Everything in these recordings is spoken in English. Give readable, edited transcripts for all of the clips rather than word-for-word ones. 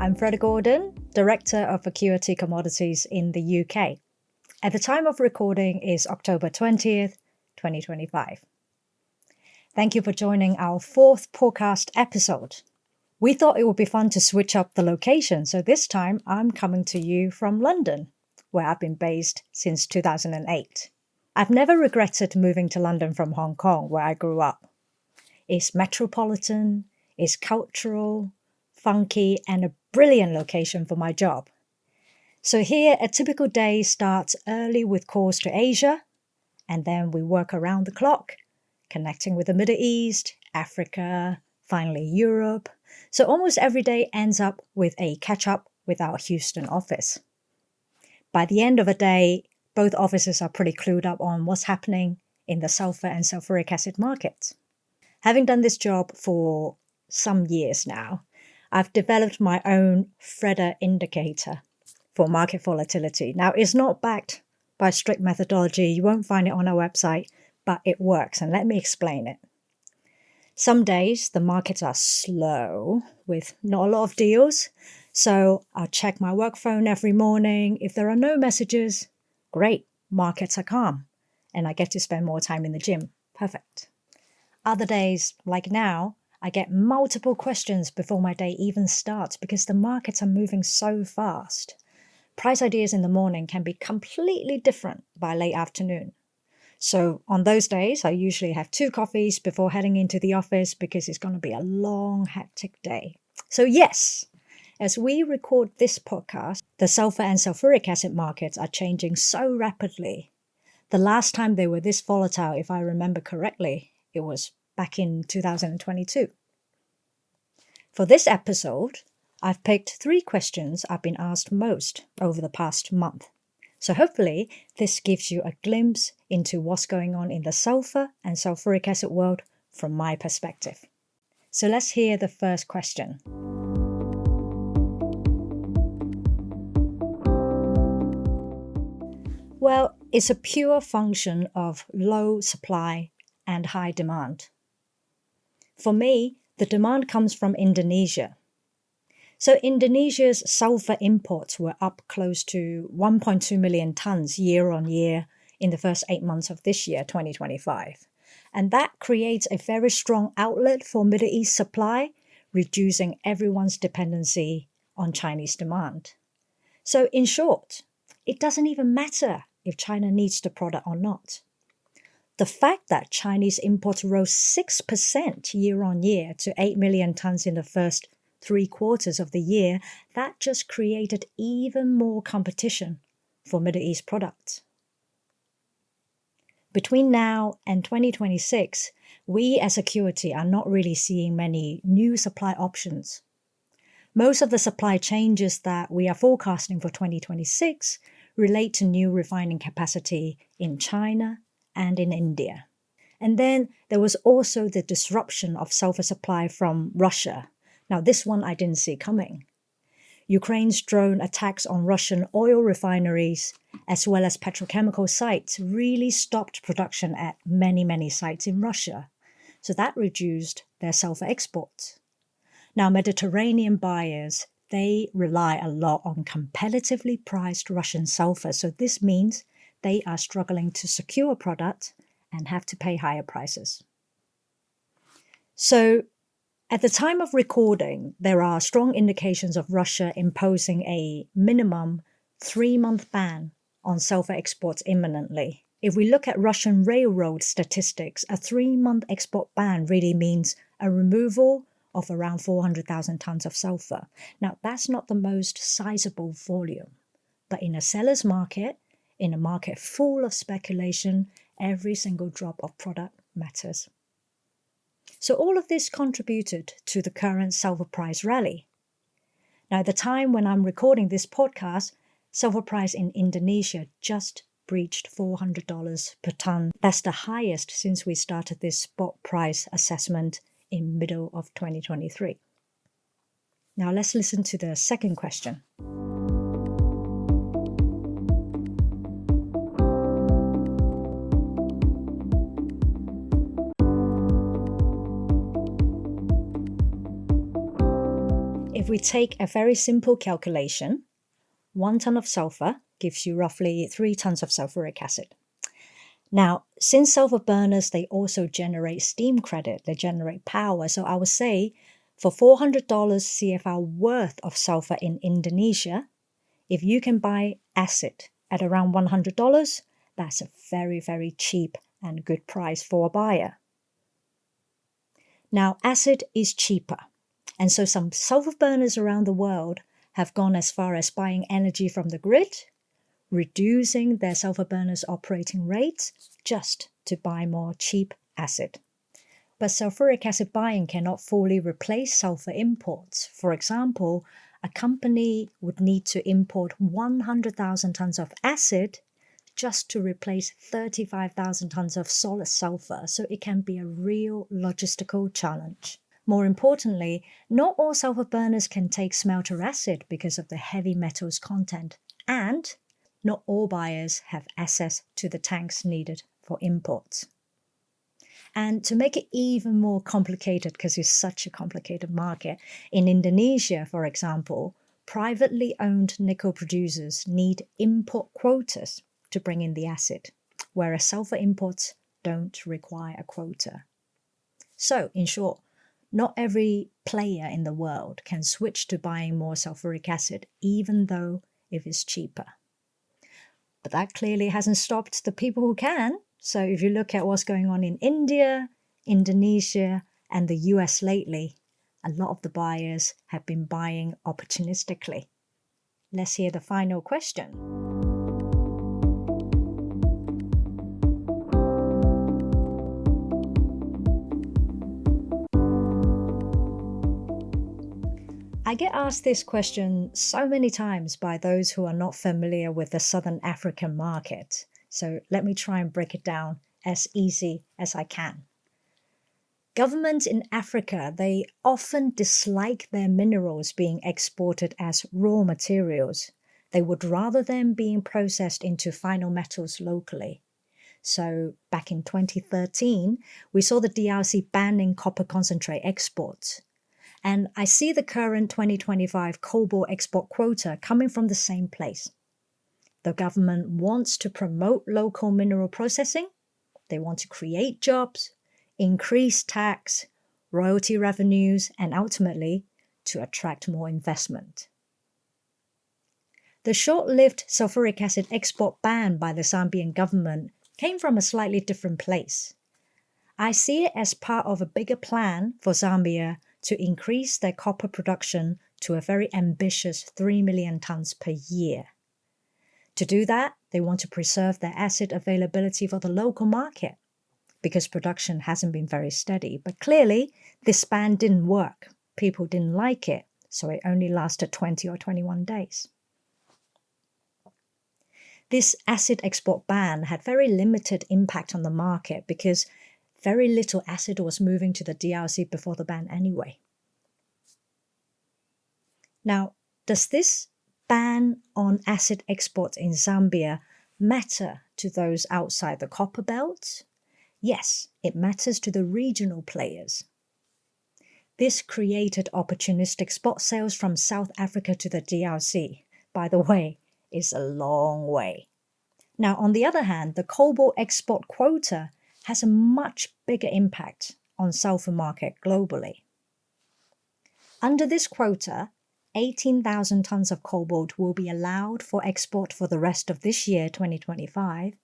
I'm Freda Gordon, Director of Acuity Commodities in the UK. At the time of recording is October 20th, 2025. Thank you for joining our fourth podcast episode. We thought it would be fun to switch up the location, so this time I'm coming to you from London, where I've been based since 2008. I've never regretted moving to London from Hong Kong, where I grew up. It's metropolitan, it's cultural, funky, and a brilliant location for my job. So here, a typical day starts early with calls to Asia, and then we work around the clock, connecting with the Middle East, Africa, finally Europe. So almost every day ends up with a catch-up with our Houston office. By the end of a day, both offices are pretty clued up on what's happening in the sulfur and sulfuric acid markets. Having done this job for some years now, I've developed my own Freda indicator for market volatility. Now, it's not backed by strict methodology. You won't find it on our website, but it works, and let me explain it. Some days, the markets are slow with not a lot of deals, so I'll check my work phone every morning. If there are no messages, great, markets are calm, and I get to spend more time in the gym. Perfect. Other days, like now, I get multiple questions before my day even starts because the markets are moving so fast. Price ideas in the morning can be completely different by late afternoon. So on those days, I usually have 2 coffees before heading into the office because it's going to be a long, hectic day. So yes, as we record this podcast, the sulfur and sulfuric acid markets are changing so rapidly. The last time they were this volatile, if I remember correctly, it was back in 2022. For this episode, I've picked 3 questions I've been asked most over the past month. So hopefully this gives you a glimpse into what's going on in the sulfur and sulfuric acid world from my perspective. So let's hear the first question. Well, it's a pure function of low supply and high demand. For me, the demand comes from Indonesia. So Indonesia's sulfur imports were up close to 1.2 million tons year on year in the first 8 months of this year, 2025. And that creates a very strong outlet for Middle East supply, reducing everyone's dependency on Chinese demand. So in short, it doesn't even matter if China needs the product or not. The fact that Chinese imports rose 6% year on year to 8 million tons in the first 3 quarters of the year, that just created even more competition for Middle East products. Between now and 2026, we as Acuity are not really seeing many new supply options. Most of the supply changes that we are forecasting for 2026 relate to new refining capacity in China and in India. And then there was also the disruption of sulfur supply from Russia. Now, this one I didn't see coming. Ukraine's drone attacks on Russian oil refineries as well as petrochemical sites really stopped production at many sites in Russia. So that reduced their sulfur exports. Now, Mediterranean buyers, they rely a lot on competitively priced Russian sulfur. So this means they are struggling to secure product and have to pay higher prices. So at the time of recording, there are strong indications of Russia imposing a minimum 3-month ban on sulfur exports imminently. If we look at Russian railroad statistics, a 3-month export ban really means a removal of around 400,000 tons of sulfur. Now, that's not the most sizable volume, but in a seller's market, in a market full of speculation, every single drop of product matters. So all of this contributed to the current sulfur price rally. Now, at the time when I'm recording this podcast, sulfur price in Indonesia just breached $400 per ton. That's the highest since we started this spot price assessment in middle of 2023. Now let's listen to the second question. if we take a very simple calculation, 1 ton of sulfur gives you roughly 3 tons of sulfuric acid. Now, since sulfur burners, they also generate steam credit, they generate power. So I would say for $400 CFR worth of sulfur in Indonesia, if you can buy acid at around $100, that's a very, very cheap and good price for a buyer. Now, acid is cheaper. And so some sulfur burners around the world have gone as far as buying energy from the grid, reducing their sulfur burners' operating rates just to buy more cheap acid. But sulfuric acid buying cannot fully replace sulfur imports. For example, a company would need to import 100,000 tons of acid just to replace 35,000 tons of solid sulfur, so it can be a real logistical challenge. More importantly, not all sulfur burners can take smelter acid because of the heavy metals content, and not all buyers have access to the tanks needed for imports. And to make it even more complicated, because it's such a complicated market, in Indonesia, for example, privately owned nickel producers need import quotas to bring in the acid, whereas sulfur imports don't require a quota. So, in short, not every player in the world can switch to buying more sulfuric acid, even though it is cheaper. But that clearly hasn't stopped the people who can. So if you look at what's going on in India, Indonesia, and the US lately, a lot of the buyers have been buying opportunistically. Let's hear the final question. I get asked this question so many times by those who are not familiar with the Southern African market. So let me try and break it down as easy as I can. Governments in Africa, they often dislike their minerals being exported as raw materials. They would rather them being processed into final metals locally. So back in 2013, we saw the DRC banning copper concentrate exports. And I see the current 2025 cobalt export quota coming from the same place. The government wants to promote local mineral processing. They want to create jobs, increase tax, royalty revenues, and ultimately to attract more investment. The short-lived sulfuric acid export ban by the Zambian government came from a slightly different place. I see it as part of a bigger plan for Zambia to increase their copper production to a very ambitious 3 million tons per year. To do that, they want to preserve their acid availability for the local market because production hasn't been very steady. But clearly, this ban didn't work. People didn't like it, so it only lasted 20 or 21 days. This acid export ban had very limited impact on the market because very little acid was moving to the DRC before the ban anyway. Now, does this ban on acid exports in Zambia matter to those outside the copper belt? Yes, it matters to the regional players. This created opportunistic spot sales from South Africa to the DRC. By the way, it's a long way. Now, on the other hand, the cobalt export quota has a much bigger impact on sulfur market globally. Under this quota, 18,000 tons of cobalt will be allowed for export for the rest of this year, 2025,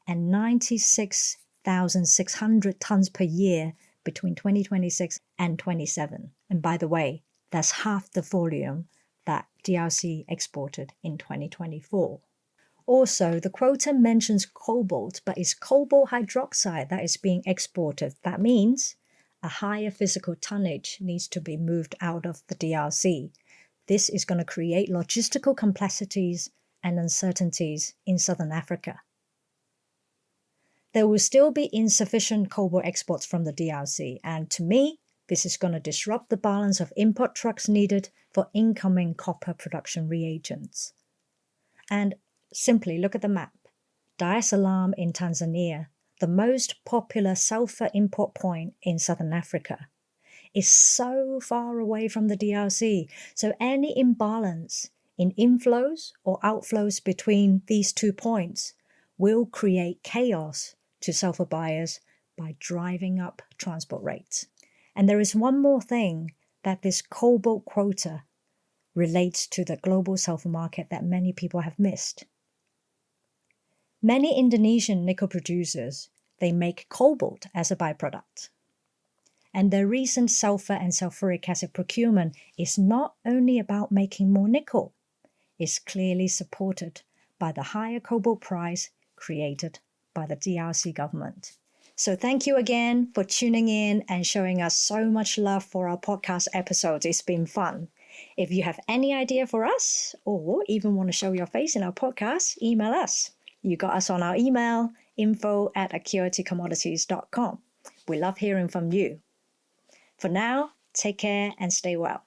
and 96,600 tons per year between 2026 and 27. And by the way, that's half the volume that DRC exported in 2024. Also, the quota mentions cobalt, but it's cobalt hydroxide that is being exported. That means a higher physical tonnage needs to be moved out of the DRC. This is going to create logistical complexities and uncertainties in Southern Africa. There will still be insufficient cobalt exports from the DRC, and to me, this is going to disrupt the balance of import trucks needed for incoming copper production reagents. And simply look at the map. Dar es Salaam in Tanzania, the most popular sulfur import point in Southern Africa. is so far away from the DRC. So any imbalance in inflows or outflows between these 2 points will create chaos to sulfur buyers by driving up transport rates. And there is one more thing that this cobalt quota relates to the global sulfur market that many people have missed. Many Indonesian nickel producers, they make cobalt as a byproduct. And their recent sulfur and sulfuric acid procurement is not only about making more nickel, it's clearly supported by the higher cobalt price created by the DRC government. So thank you again for tuning in and showing us so much love for our podcast episodes. It's been fun. If you have any idea for us or even want to show your face in our podcast, email us. You got us on our email, info@acuitycommodities.com. We love hearing from you. For now, take care and stay well.